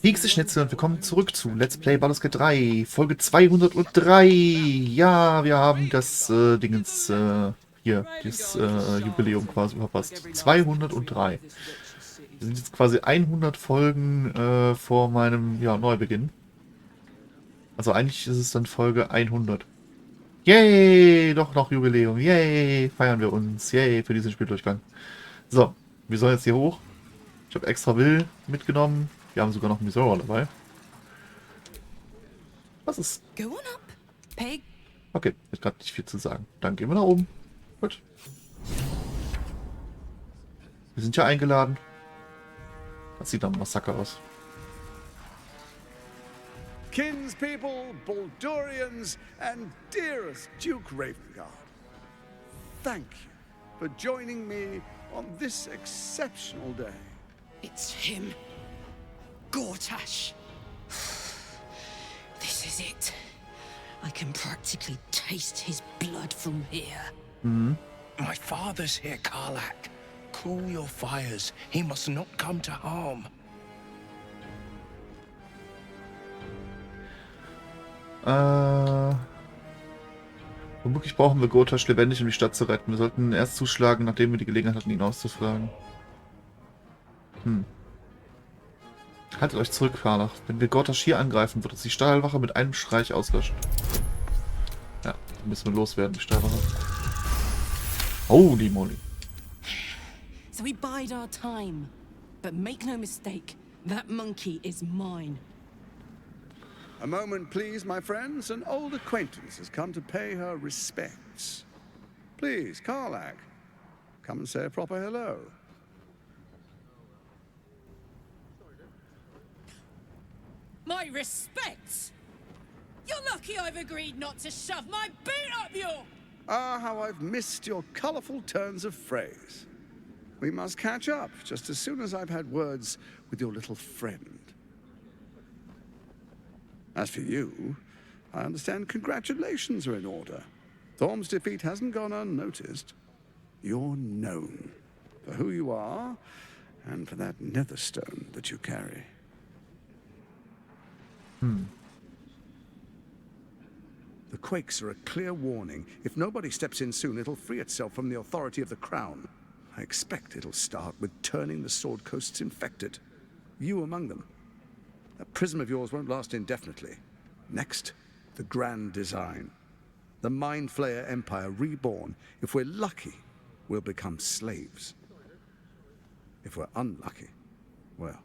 Nächste Schnitzel und willkommen zurück zu Let's Play Baldur's Gate 3, Folge 203. Ja, wir haben das hier, das Jubiläum quasi verpasst. 203. Wir sind jetzt quasi 100 Folgen vor meinem Neubeginn. Also eigentlich ist es dann Folge 100. Yay, doch noch Jubiläum. Yay, feiern wir uns. Yay, für diesen Spieldurchgang. So, wir sollen jetzt hier hoch. Ich habe extra Will mitgenommen. Wir haben sogar noch einen Misora dabei. Was ist? Okay, ich gerade nicht viel zu sagen. Dann gehen wir nach oben. Gut. Wir sind ja eingeladen. Das sieht nach einem Massaker aus. Kinspeople, Baldurians, and dearest Duke Ravengard, thank you for joining me on this exceptional day. It's him. Gortash. This is it. I can practically taste his blood from here. My father's here, Karlak. Cool your fires. He must not come to harm. Womöglich brauchen wir Gortash lebendig, um die Stadt zu retten. Wir sollten erst zuschlagen, nachdem wir die Gelegenheit hatten, ihn auszufragen. Haltet euch zurück, Karlach. Wenn wir Gortash hier angreifen, wird uns die Stahlwache mit einem Streich auslöschen. Ja, dann müssen wir loswerden, die Stahlwache. Holy moly. So we bide our time. But make no mistake, that monkey is mine. A moment, please, my friends. An old acquaintance has come to pay her respects. Please, Karlak, come and say a proper hello. My respects? You're lucky I've agreed not to shove my boot up your... Ah, how I've missed your colorful turns of phrase. We must catch up just as soon as I've had words with your little friend. As for you, I understand congratulations are in order. Thorm's defeat hasn't gone unnoticed. You're known for who you are and for that netherstone that you carry. The quakes are a clear warning. If nobody steps in soon, it'll free itself from the authority of the crown. I expect it'll start with turning the Sword Coasts infected. You among them. That prism of yours won't last indefinitely. Next, the grand design. The Mind Flayer Empire reborn. If we're lucky, we'll become slaves. If we're unlucky, well,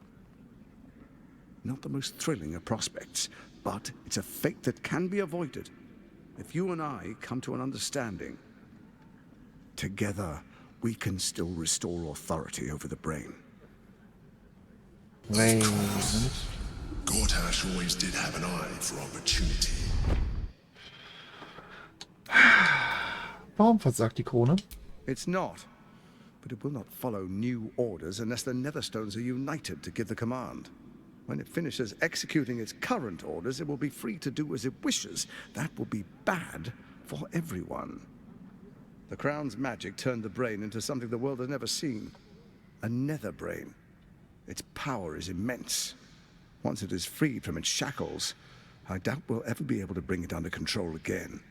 not the most thrilling of prospects, but it's a fate that can be avoided. If you and I come to an understanding, together we can still restore authority over the brain. Gortash always did have an eye for opportunity. Warum versagt die Krone? It's not, but it will not follow new orders unless the Netherstones are united to give the command. When it finishes executing its current orders, it will be free to do as it wishes. That will be bad for everyone. The Crown's magic turned the brain into something the world has never seen. A nether brain. Its power is immense. Once it is freed from its shackles, I doubt we'll ever be able to bring it under control again.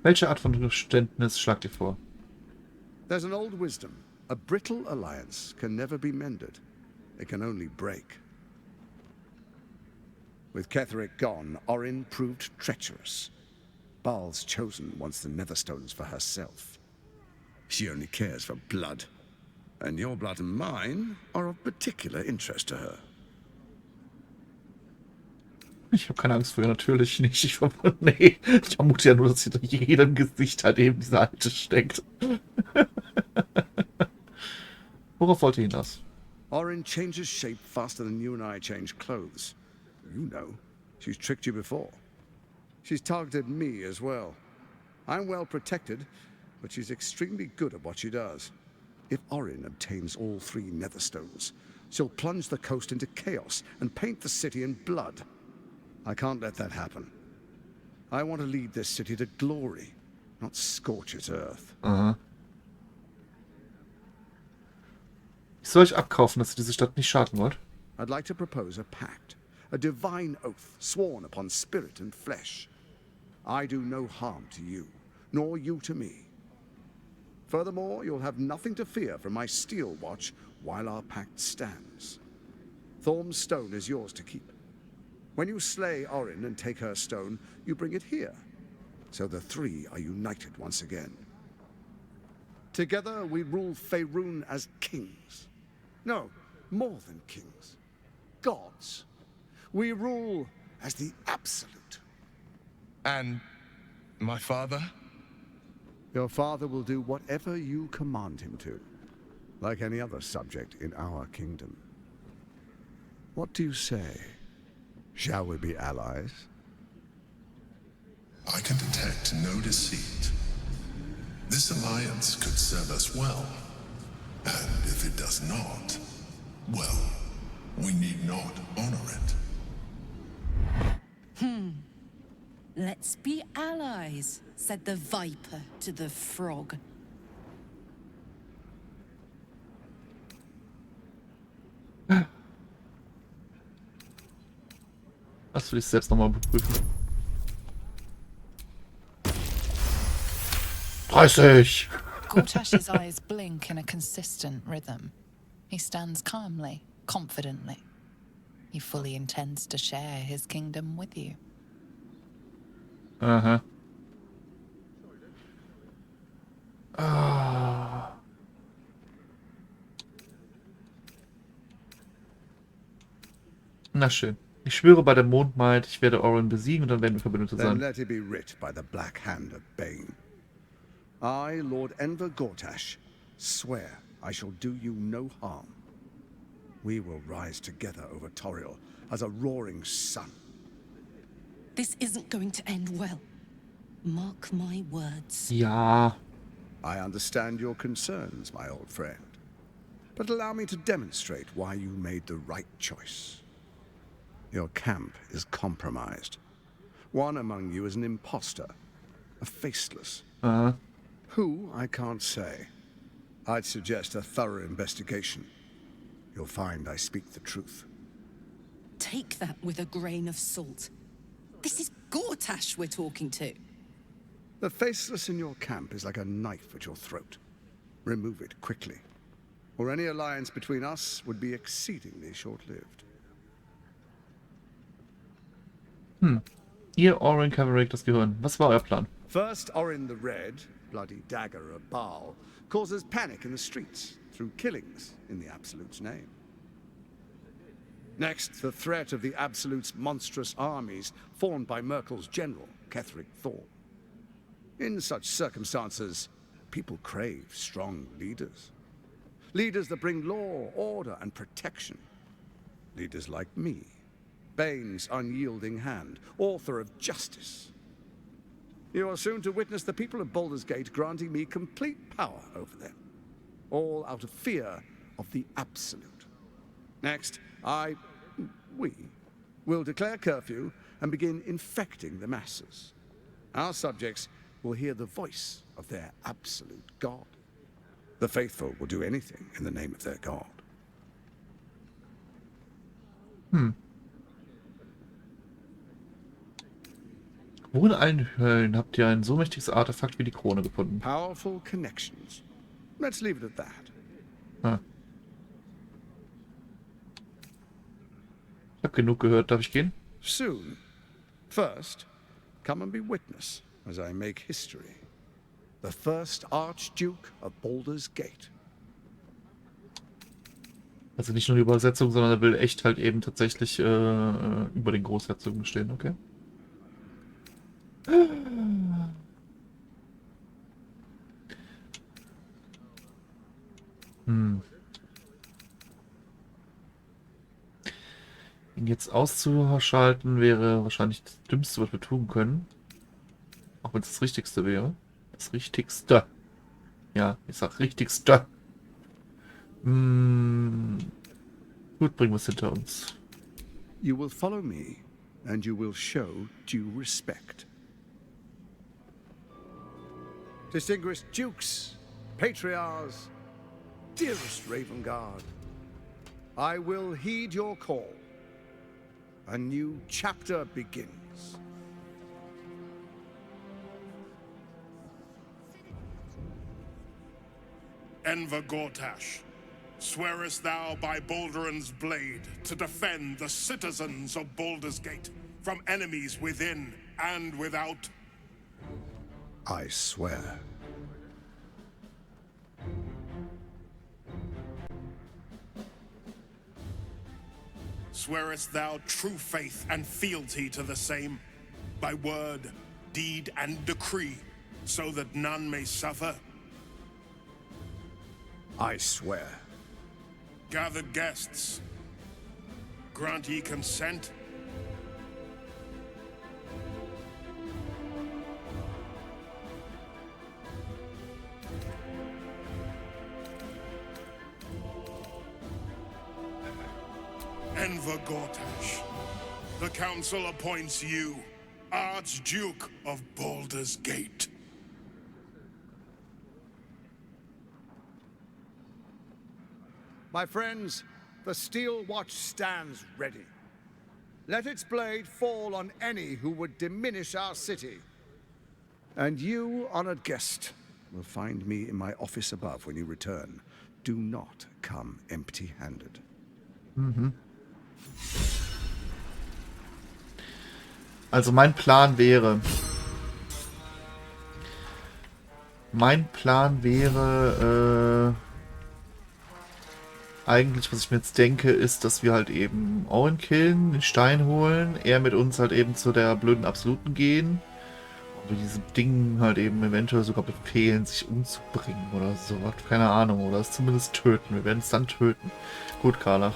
Welche Art von Verständnis schlagt ihr vor? There's an old wisdom. A brittle alliance can never be mended. It can only break. With Ketheric gone, Orin proved treacherous. Baal's chosen wants the Netherstones for herself. She only cares for blood. And your blood and mine are of particular interest to her. Ich habe keine Angst vor ihr, natürlich nicht. Ich vermute ja nur, dass hinter jedem Gesicht halt eben diese Alte steckt. Worauf wollte ihn das? Orin changes shape faster than you and I change clothes. You know, she's tricked you before. She's targeted me as well. I'm well protected, but she's extremely good at what she does. If Orin obtains all 3 Netherstones, she'll plunge the coast into chaos and paint the city in blood. I can't let that happen. I want to lead this city to glory, not scorch its earth. Ich soll euch abkaufen, dass ihr diese Stadt nicht schaden wollt. I'd like to propose a pact, a divine oath sworn upon spirit and flesh. I do no harm to you, nor you to me. Furthermore, you'll have nothing to fear from my steel watch while our pact stands. Thorm's stone is yours to keep. When you slay Orin and take her stone, you bring it here. So the three are united once again. Together we rule Faerun as kings. No, more than kings. Gods. We rule as the Absolute. And my father? Your father will do whatever you command him to, like any other subject in our kingdom. What do you say? Shall we be allies? I can detect no deceit. This alliance could serve us well. And if it does not, well, we need not honor it. Let's be allies, said the viper to the frog. Das will ich selbst nochmal beprüfen. 30! Gortash's eyes blink in a consistent rhythm. He stands calmly, confidently. He fully intends to share his kingdom with you. Aha. Ah. Na schön. Ich schwöre bei der Mondmaid, ich werde Orin besiegen und dann werden wir Verbündete Then sein. let it be writ by the black hand of Bane. I, Lord Enver Gortash, swear I shall do you no harm. We will rise together over Toriel as a roaring sun. This isn't going to end well. Mark my words. Ja. I understand your concerns, my old friend. But allow me to demonstrate why you made the right choice. Your camp is compromised. One among you is an imposter, a faceless. Aha. Who, I can't say. I'd suggest a thorough investigation. You'll find I speak the truth. Take that with a grain of salt. This is Gortash we're talking to. The faceless in your camp is like a knife at your throat. Remove it quickly, or any alliance between us would be exceedingly short-lived. Ihr Orin Caverick das Gehirn. Was war euer Plan? First, Orin the Red, bloody dagger of Baal, causes panic in the streets through killings in the Absolute's name. Next, the threat of the Absolute's monstrous armies formed by Merkel's general, Ketheric Thor. In such circumstances, people crave strong leaders. Leaders that bring law, order, and protection. Leaders like me, Bane's unyielding hand, author of justice. You are soon to witness the people of Baldur's Gate granting me complete power over them, all out of fear of the Absolute. Next, we will declare curfew and begin infecting the masses. Our subjects will hear the voice of their absolute God. The faithful will do anything in the name of their God. Wo in allen Höhlen habt ihr ein so mächtiges Artefakt wie die Krone gefunden? Powerful connections. Let's leave it at that. Ah. Ich hab genug gehört. Darf ich gehen? Soon. First, come and be witness as I make history. The first Archduke of Baldur's Gate. Also nicht nur die Übersetzung, sondern er will echt halt eben tatsächlich über den Großherzogen stehen, okay? Ihn jetzt auszuschalten wäre wahrscheinlich das Dümmste, was wir tun können. Auch wenn es das Richtigste wäre. Das Richtigste. Ja, ich sag Richtigste. Gut, bringen wir es hinter uns. You will follow me, and you will show due respect. Distinguished dukes, patriarchs, dearest Ravengard, I will heed your call. A new chapter begins. Enver Gortash, swearest thou by Balduran's blade to defend the citizens of Baldur's Gate from enemies within and without? I swear. Swearest thou true faith and fealty to the same, by word, deed, and decree, so that none may suffer? I swear. Gathered guests, grant ye consent? Enver Gortash, the Council appoints you Archduke of Baldur's Gate. My friends, the Steel Watch stands ready. Let its blade fall on any who would diminish our city. And you, honored guest, will find me in my office above when you return. Do not come empty-handed. Also mein Plan wäre... Eigentlich, was ich mir jetzt denke, ist, dass wir halt eben Owen killen, den Stein holen, er mit uns halt eben zu der blöden Absoluten gehen und wir diesem Ding halt eben eventuell sogar befehlen, sich umzubringen oder sowas. Keine Ahnung, oder es zumindest töten. Wir werden es dann töten. Gut, Karlach.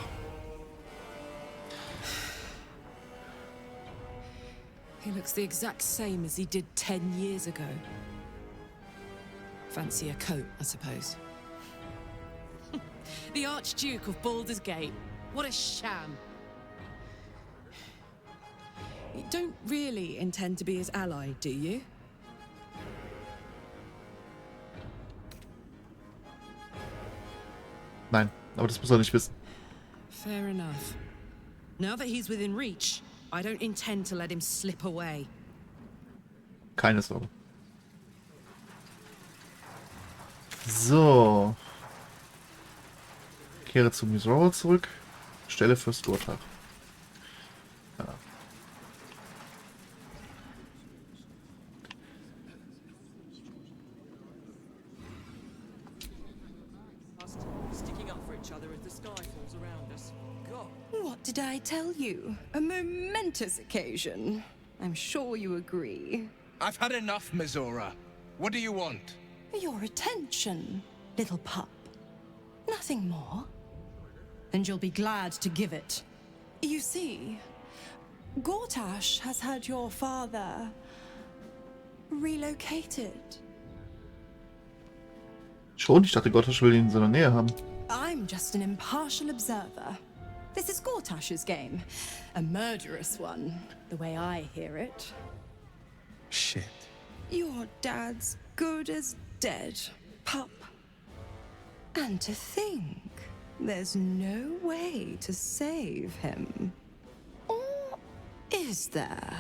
He looks the exact same as he did 10 years ago. Fancy a coat, I suppose. The Archduke of Baldur's Gate. What a sham. You don't really intend to be his ally, do you? Nein, aber das muss er nicht wissen. Fair enough. Now that he's within reach, I don't intend to let him slip away. Keine Sorge. So. Kehre zu Misora zurück. Stelle Fürst Gortach. Ja. Sticking up for each other as the sky falls around us. God. What did I tell you? A momentous occasion. I'm sure you agree. I've had enough, Misora. What do you want? Your attention, little pup. Nothing more. And you'll be glad to give it. You see, Gortash has had your father relocated. Schon? Ich dachte, Gortash will ihn in seiner Nähe haben. I'm just an impartial observer. This is Gortash's game. A murderous one, the way I hear it. Shit. Your dad's good as dead, pup. And to think, there's no way to save him. Or is there?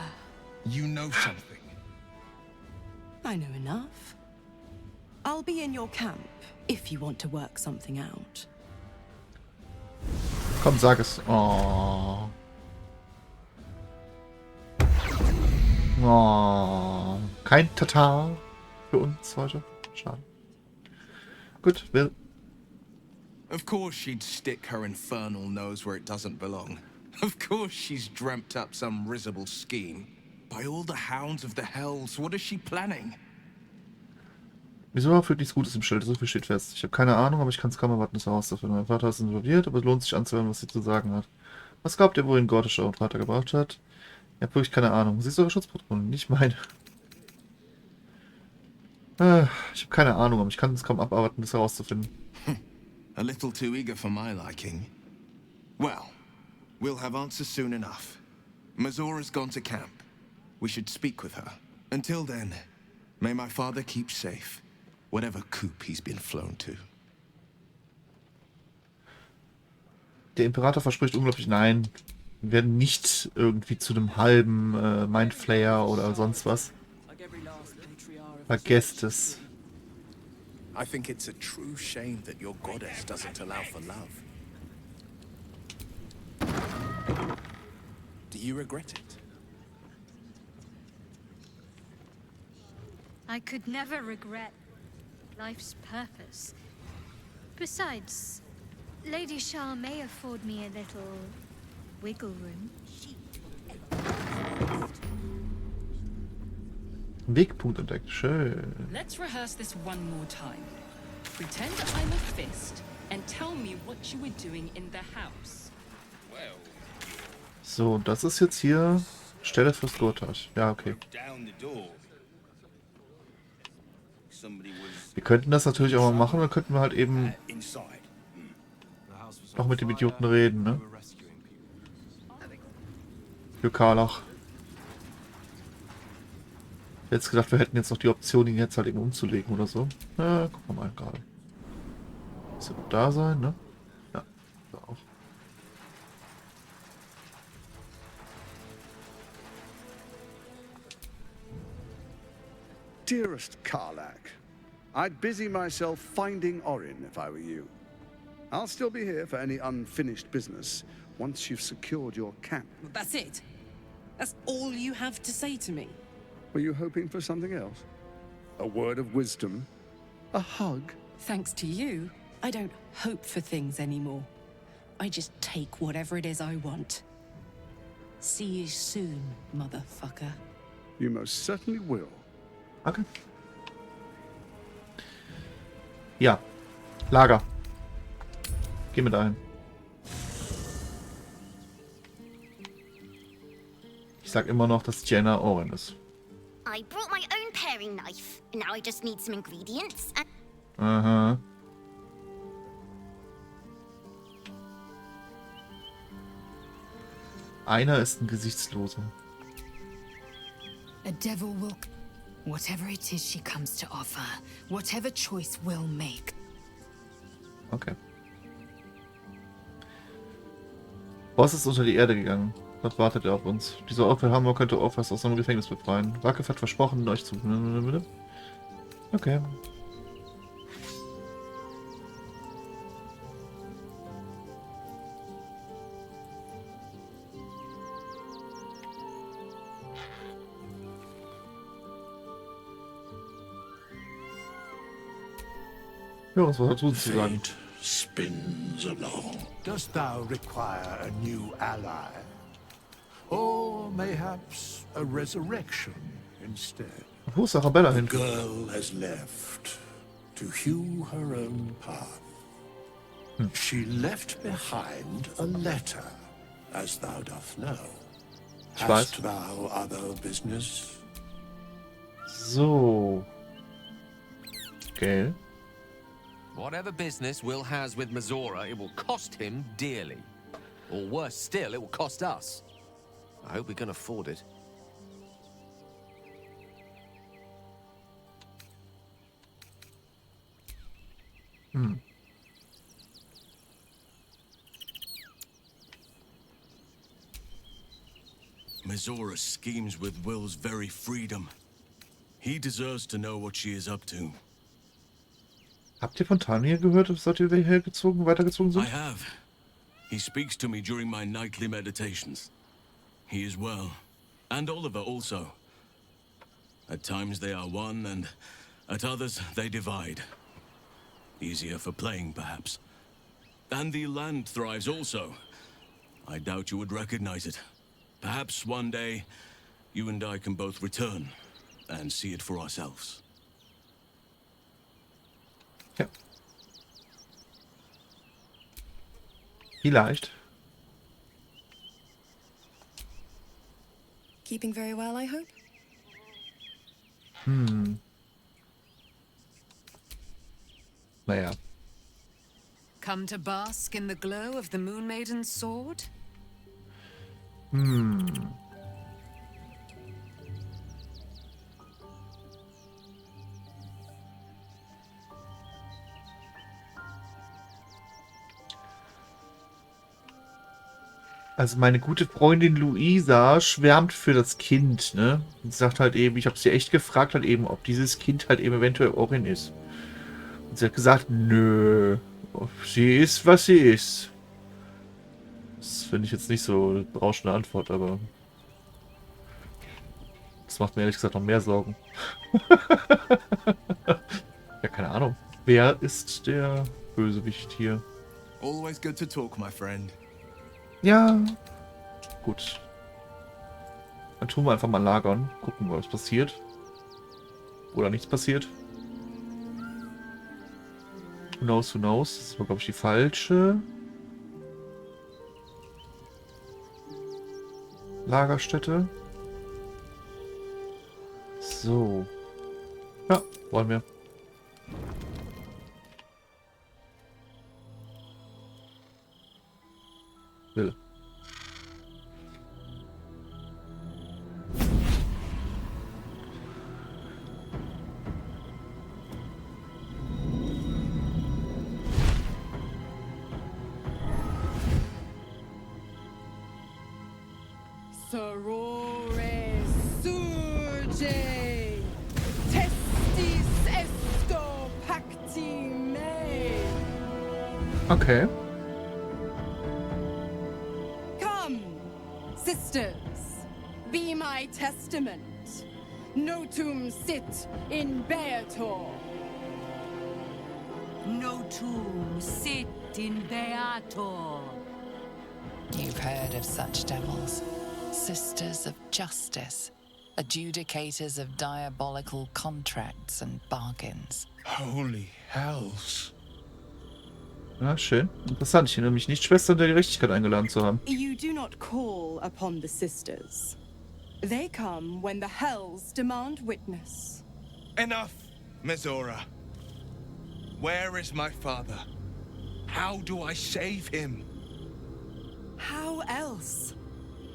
You know something. I know enough. I'll be in your camp if you want to work something out. Komm, sag es. Oh. Oh. Kein Tatar für uns heute. Schade. Gut, wir... Of course she'd stick her infernal nose where it doesn't belong. Of course she's dreamt up some risible scheme. By all the hounds of the hells, what is she planning? Wieso führt nichts Gutes im Schild? So viel steht fest. Ich habe keine Ahnung, aber ich kann es kaum erwarten, es herauszufinden. Mein Vater ist involviert, aber es lohnt sich anzuhören, was sie zu sagen hat. Was glaubt ihr, wohin Gortash euren Vater gebracht hat? Ich habe wirklich keine Ahnung. Sie ist eure Schutzpatronin, nicht meine. Ich habe keine Ahnung, aber ich kann es kaum abarbeiten, das herauszufinden. A little too eager for my liking. Well, we'll have answers soon enough. Mizora's gone to camp. We should speak with her. Until then, may my father keep safe, whatever coop he's been flown to. Der Imperator verspricht unglaublich, nein, wir werden nicht irgendwie zu einem halben Mindflayer oder sonst was. Vergesst es. I think it's a true shame that your goddess doesn't allow for love. Do you regret it? I could never regret life's purpose. Besides, Lady Shah may afford me a little wiggle room. Wegpunkt entdeckt. Schön. Let's rehearse this one more time. Pretend I'm a fist and tell me what you were doing in the house. Well. So, das ist jetzt hier Stelle fürs Gurtasch. Ja, okay. Wir könnten das natürlich auch mal machen, dann könnten wir halt eben noch mit dem Idioten reden, ne? Für Karlach. Jetzt gedacht, wir hätten jetzt noch die Option, ihn jetzt halt eben umzulegen oder so. Na, gucken wir mal gerade. Das wird da sein, ne? Ja, da auch. Dearest Karlach, I'd busy myself finding Orin if I were you. I'll still be here for any unfinished business once you've secured your camp. That's it? That's all you have to say to me? Were you hoping for something else? A word of wisdom? A hug? Thanks to you, I don't hope for things anymore. I just take whatever it is I want. See you soon, motherfucker. You most certainly will. Okay. Ja. Lager. Geh mit ein. Ich sag immer noch, dass Jenna Orin ist. I brought my own paring knife. Now I just need some ingredients and... Aha. Einer ist ein Gesichtsloser. A devil will... Whatever it is she comes to offer, whatever choice we'll make. Okay. Boss ist unter die Erde gegangen. Was wartet er auf uns? Dieser Opferhammer könnte Orphas aus seinem Gefängnis befreien. Wakef hat versprochen, euch zu... Okay. Ja, was dazu zu sagen? Spins along. Dost thou require a new ally? Or mayhaps a resurrection instead? Wo ist Arabella hin? The girl has left to hew her own path. She left behind a letter, as thou dost know. Hast thou other business? So. Okay. Whatever business Will has with Mazora, it will cost him dearly. Or worse still, it will cost us. I hope we can afford it. Mazora schemes with Will's very freedom. He deserves to know what she is up to. Habt ihr von Tanja gehört, seit wir weitergezogen sind? I have. He speaks to me during my nightly meditations. He is well. And Oliver also. At times they are one, and at others they divide. Easier for playing, perhaps. And the land thrives also. I doubt you would recognize it. Perhaps one day, you and I can both return and see it for ourselves. Ja. Vielleicht. Keeping very well, I hope? Naja. Come to bask in the glow of the Moon Maiden's sword? Also meine gute Freundin Luisa schwärmt für das Kind, ne? Und sagt halt eben, ich habe sie echt gefragt halt eben, ob dieses Kind halt eben eventuell Orin ist. Und sie hat gesagt, nö, sie ist, was sie ist. Das finde ich jetzt nicht so eine berauschende Antwort, aber das macht mir ehrlich gesagt noch mehr Sorgen. Ja, keine Ahnung. Wer ist der Bösewicht hier? Always good to talk, my friend. Ja, gut. Dann tun wir einfach mal lagern. Gucken, was passiert. Oder nichts passiert. Who knows, who knows. Das war, glaube ich, die falsche Lagerstätte. So. Ja, wollen wir. Will. Sorore surge, testis esto pacti me. Okay. Come, sisters, be my testament. Notum sit in Beator. Notum sit in Beator. You've heard of such devils. Sisters of justice. Adjudicators of diabolical contracts and bargains. Holy hells. Ja, schön. Interessant. Ich erinnere mich nicht, Schwestern der Gerechtigkeit eingeladen zu haben. You do not call upon the sisters. They come when the hells demand witness. Enough, Mizora. Where is my father? How do I save him? How else?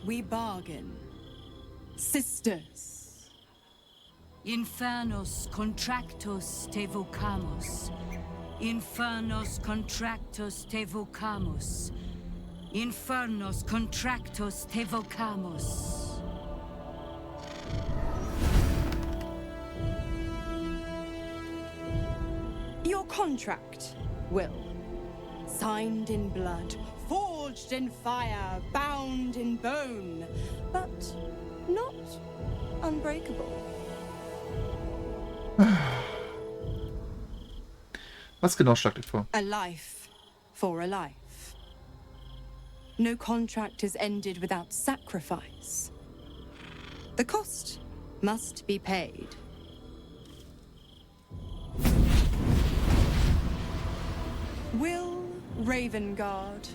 We bargain. Sisters. Infernos contractus te vocamus. Infernos contractus te vocamus. Infernos contractus te vocamus. Your contract, Will. Signed in blood, forged in fire, bound in bone, but not unbreakable. Was genau schlagt ihr vor? A life for a life. No contract is ended without sacrifice. The cost must be paid. Will Ravengard,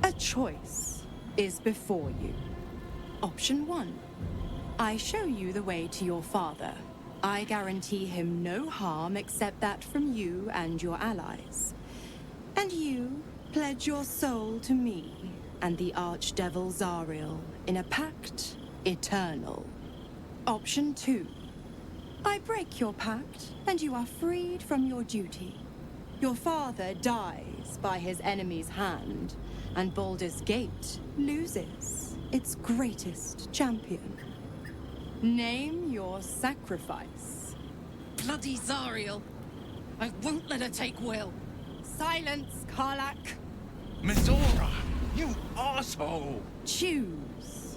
a choice is before you. Option 1. I show you the way to your father. I guarantee him no harm except that from you and your allies. And you pledge your soul to me and the archdevil Zariel in a pact eternal. Option 2. I break your pact and you are freed from your duty. Your father dies by his enemy's hand, and Baldur's Gate loses its greatest champion. Name your sacrifice. Bloody Zariel. I won't let her take Will. Silence, Karlak. Mizora, you asshole! Choose.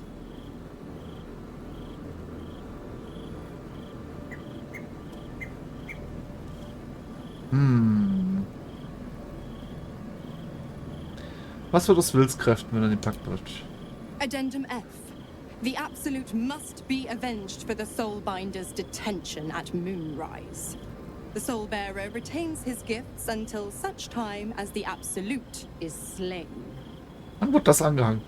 Was wird aus Willskräften, wenn er den Pakt bricht? Addendum F. The Absolute must be avenged for the Soulbinder's detention at Moonrise. The Soulbearer retains his gifts until such time as the Absolute is slain. Wann wird das angehangen?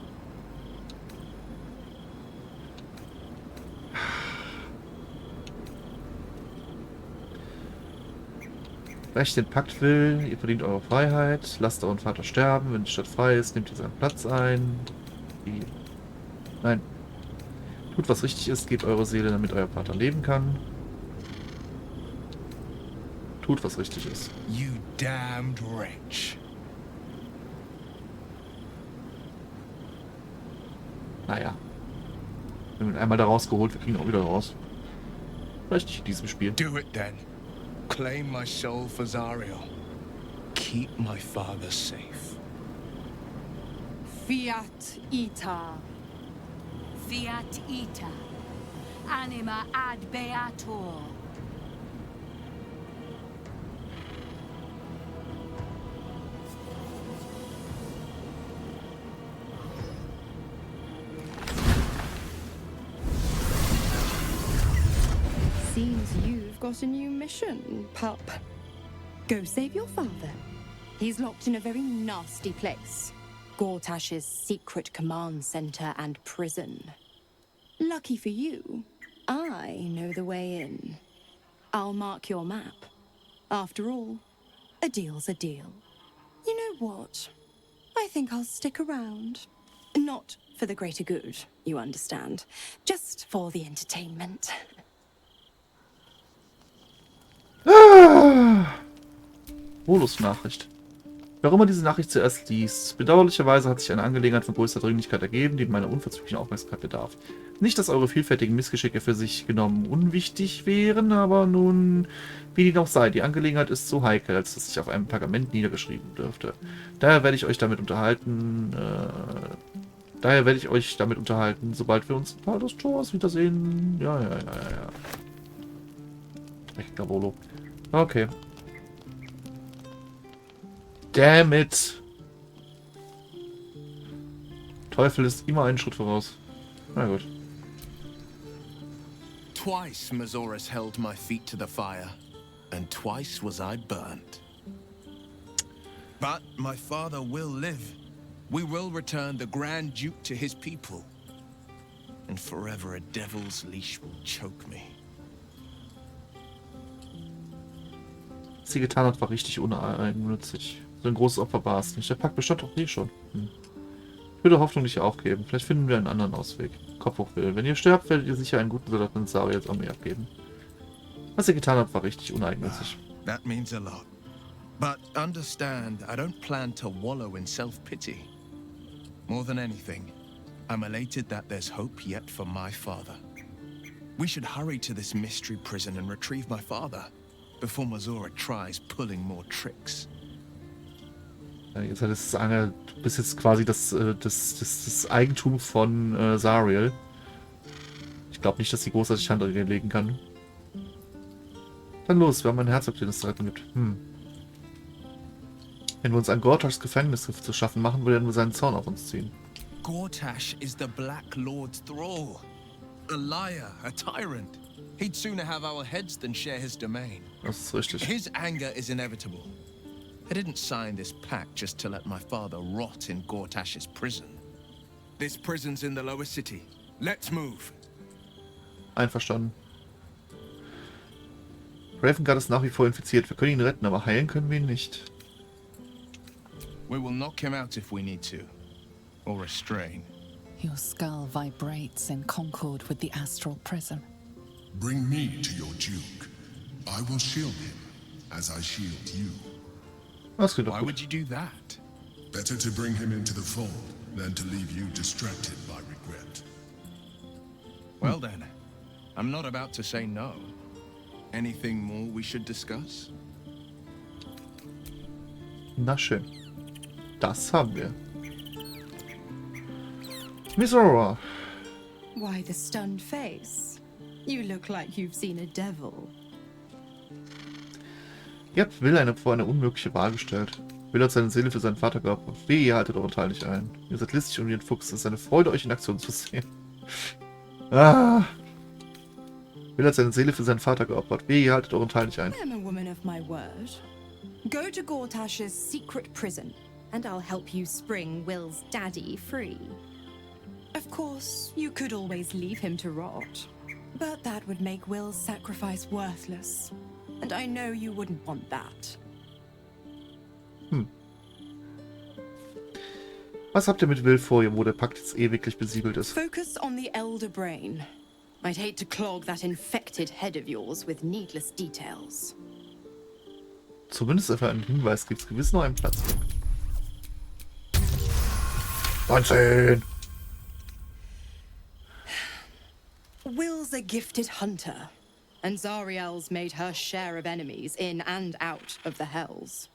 Brecht den Pakt will, ihr verdient eure Freiheit, lasst euren Vater sterben, wenn die Stadt frei ist, nehmt ihr seinen Platz ein. Nein. Tut, was richtig ist, gebt eure Seele, damit euer Vater leben kann. Tut, was richtig ist. You damned wretch. Naja. Wir haben ihn einmal da rausgeholt, wir kriegen ihn auch wieder raus. Vielleicht nicht in diesem Spiel. Do it then. Claim my soul for Zariel. Keep my father safe. Fiat ita. Fiat ita. Anima ad beator. Seems you've got a new mission, pup. Go save your father. He's locked in a very nasty place. Gortash's secret command center and prison. Lucky for you, I know the way in. I'll mark your map. After all, a deal's a deal. You know what? I think I'll stick around. Not for the greater good, you understand. Just for the entertainment. Bonusnachricht. Wer auch immer diese Nachricht zuerst liest. Bedauerlicherweise hat sich eine Angelegenheit von größter Dringlichkeit ergeben, die meiner unverzüglichen Aufmerksamkeit bedarf. Nicht, dass eure vielfältigen Missgeschicke für sich genommen unwichtig wären, aber nun, wie die noch sei, die Angelegenheit ist so heikel, als dass ich auf einem Pergament niedergeschrieben dürfte. Daher werde ich euch damit unterhalten, sobald wir uns im Tal des Tors wiedersehen. Ja. Echt Gabolo. Okay. Damn it. Teufel ist immer einen Schritt voraus. Na gut. Twice Mazoris held my feet to the fire, and twice was I burnt. But my father will live. We will return the Grand Duke to his people. And forever a devil's leash will choke me. Was sie getan hat, war richtig uneigennützig. So ein großes Opfer war es nicht. Der Pakt bestand doch nie schon. Ich würde Hoffnung nicht aufgeben. Vielleicht finden wir einen anderen Ausweg. Kopf hoch, Will. Wenn ihr sterbt, werdet ihr sicher einen guten Soldaten in Zariels Armee abgeben. Was ihr getan habt, war richtig uneigennützig. That means a lot. But understand, I don't plan to wallow in self-pity. More than anything, I'm elated that there's hope yet for my father. We should hurry to this mystery prison and retrieve my father before Mazora tries pulling more tricks. Jetzt hat es du bist jetzt quasi das Eigentum von Zariel. Ich glaube nicht, dass sie großartig Hand legen kann. Dann los, wir haben einen Herzog, den es zu retten gibt. Wenn wir uns ein Gortashs Gefängnis zu schaffen machen, werden wir seinen Zorn auf uns ziehen. Gortash is the Black Lord's thrall. A liar, a tyrant. He'd sooner have our heads than share his domain. Das ist richtig. His anger is inevitable. I didn't sign this pact just to let my father rot in Gortash's prison. This prison's in the lower city. Let's move. Einverstanden. Ravengard ist nach wie vor infiziert. Wir können ihn retten, aber heilen können wir ihn nicht. We will knock him out if we need to. Or restrain. Your skull vibrates in concord with the astral prison. Bring me to your Duke. I will shield him, as I shield you. Das geht doch Why gut. would you do that? Better to bring him into the fold than to leave you distracted by regret. Well then, I'm not about to say no. Anything more we should discuss? Na schön. Das haben wir. Mazora. Why the stunned face? You look like you've seen a devil. Ihr habt Will vor eine unmögliche Wahl gestellt. Will hat seine Seele für seinen Vater geopfert. Wehe, ihr haltet euren Teil nicht ein. Ihr seid listig und wie ein Fuchs. Es ist eine Freude, euch in Aktion zu sehen. Will hat seine Seele für seinen Vater geopfert. Wehe, ihr haltet euren Teil nicht ein. I am a woman of my word. Go to Gortash's secret prison, and I'll help you spring Will's daddy free. Of course, you could always leave him to rot. But that would make Will's sacrifice worthless. And I know you wouldn't want that. Was habt ihr mit Will vor, wo der Pakt jetzt ewiglich besiegelt ist? Focus on the elder brain. I'd hate to clog that infected head of yours with needless details. Zumindest für einen Hinweis gibt es gewiss noch einen Platz. 19! was a gifted hunter, and Zariel's made her share of enemies in and out of the hells.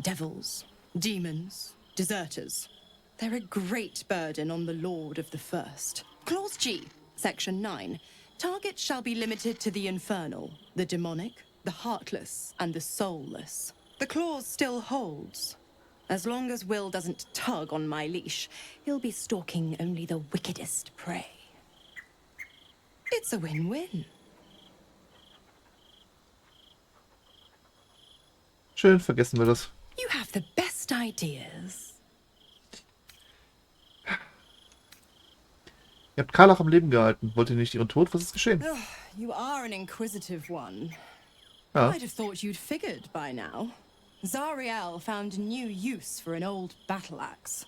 Devils, demons, deserters. They're a great burden on the Lord of the First. Clause G, Section 9. Targets shall be limited to the infernal, the demonic, the heartless, and the soulless. The clause still holds. As long as Will doesn't tug on my leash, he'll be stalking only the wickedest prey. It's a win-win. Schön, vergessen wir das. You have the best ideas. Ihr habt Karlach am Leben gehalten. Wollt ihr nicht ihren Tod? Was ist geschehen? Ugh, you are an inquisitive one. Ja. I'd have thought you'd figured by now. Zariel found new use for an old battle axe.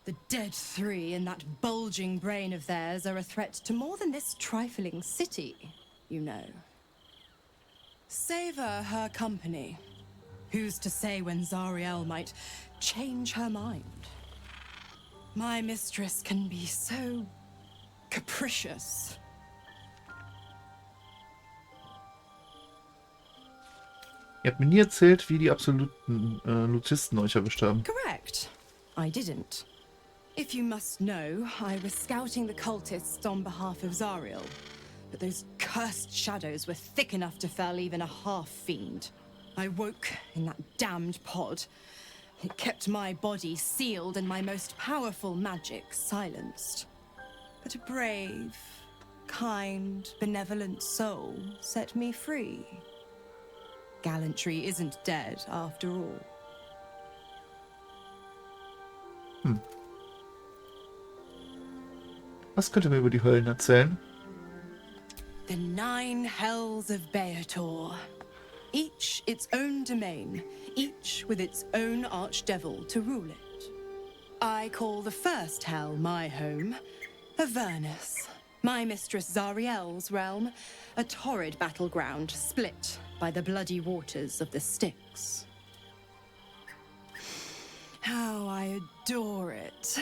The dead three in that bulging brain of theirs are a threat to more than this trifling city, you know. Savor her company. Who's to say when Zariel might change her mind? My mistress can be so capricious. Ihr habt mir nie erzählt, wie die absoluten Lutisten euch erwischt haben. Correct. I didn't. If you must know, I was scouting the cultists on behalf of Zariel. But those cursed shadows were thick enough to fell even a half-fiend. I woke in that damned pod. It kept my body sealed and my most powerful magic silenced. But a brave, kind, benevolent soul set me free. Gallantry isn't dead after all. Was könnt ihr mir über die Höllen erzählen? The 9 hells of Beator. Each its own domain, each with its own archdevil to rule it. I call the first hell my home, Avernus. My mistress Zariel's realm, a torrid battleground split by the bloody waters of the Styx. How I adore it,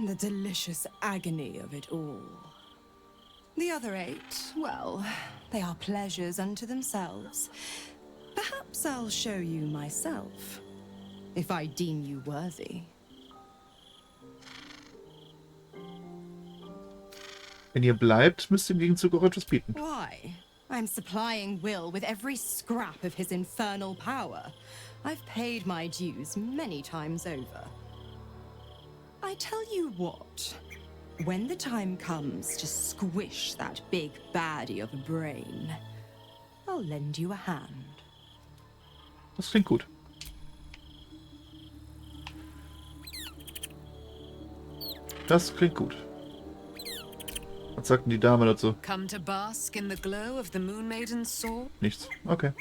the delicious agony of it all. The other 8, well, they are pleasures unto themselves. Perhaps I'll show you myself, if I deem you worthy. Wenn ihr bleibt, müsst ihr im Gegenzug auch etwas bieten. Why? I'm supplying Will with every scrap of his infernal power. I've paid my dues many times over. I tell you what, when the time comes to squish that big baddie of a brain, I'll lend you a hand. Das klingt gut. Das klingt gut. Was sagt denn die Dame dazu? Come to bask in the glow of the Moon Maiden's sword? Nichts. Okay.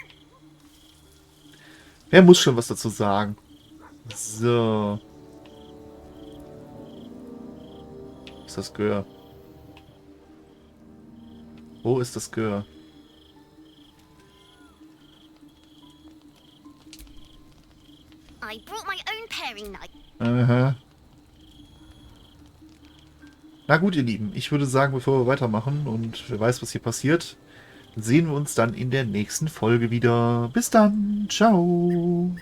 Wer muss schon was dazu sagen? So. Ist das Gehör? Wo ist das Gehör? I brought my own paring knife. Aha. Na gut, ihr Lieben. Ich würde sagen, bevor wir weitermachen und wer weiß, was hier passiert, sehen wir uns dann in der nächsten Folge wieder. Bis dann. Ciao.